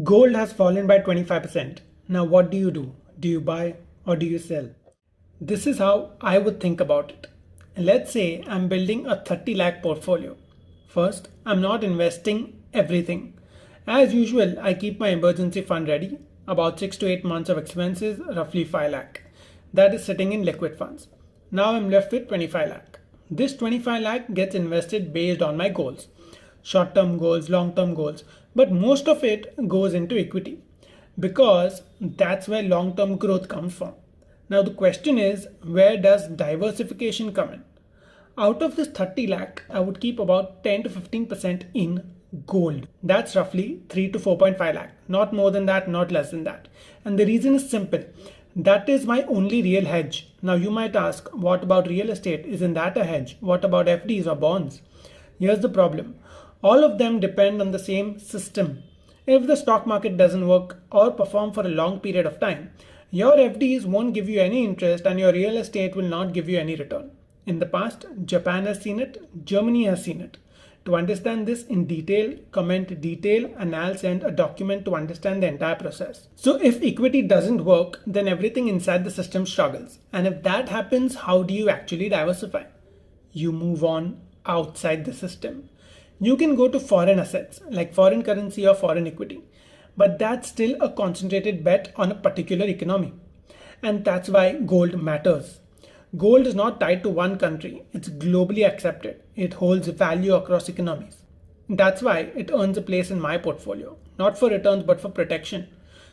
Gold has fallen by 25%. Now, what do you do? Do you buy or do you sell? This is how I would think about it. Let's say I'm building a 30 lakh portfolio. First, I'm not investing everything. As usual, I keep my emergency fund ready, about 6 to 8 months of expenses, roughly 5 lakh. That is sitting in liquid funds. Now I'm left with 25 lakh. This 25 lakh gets invested based on my goals, short term goals, long term goals, but most of it goes into equity because that's where long term growth comes from. Now, the question is, where does diversification come in? Out of this 30 lakh, I would keep about 10 to 15% in gold. That's roughly 3 to 4.5 lakh. Not more than that, not less than that. And the reason is simple. That is my only real hedge. Now, you might ask, what about real estate? Isn't that a hedge? What about FDs or bonds? Here's the problem. All of them depend on the same system. If the stock market doesn't work or perform for a long period of time, your FDs won't give you any interest and your real estate will not give you any return. In the past, Japan has seen it, Germany has seen it. To understand this in detail, comment detail and I'll send a document to understand the entire process. So if equity doesn't work, then everything inside the system struggles. And if that happens, how do you actually diversify? You move on outside the system. You can go to foreign assets like foreign currency or foreign equity, but that's still a concentrated bet on a particular economy. And that's why gold matters. Gold is not tied to one country, it's globally accepted. It holds value across economies. That's why it earns a place in my portfolio, not for returns but for protection.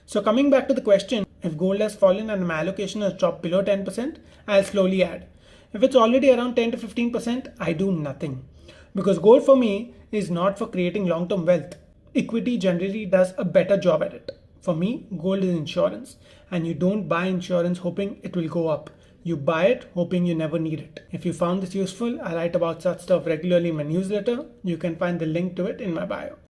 So, coming back to the question, if gold has fallen and my allocation has dropped below 10%, I'll slowly add. If it's already around 10 to 15%, I do nothing. Because gold for me is not for creating long term wealth. Equity generally does a better job at it. For me, gold is insurance, and you don't buy insurance hoping it will go up. You buy it hoping you never need it. If you found this useful, I write about such stuff regularly in my newsletter. You can find the link to it in my bio.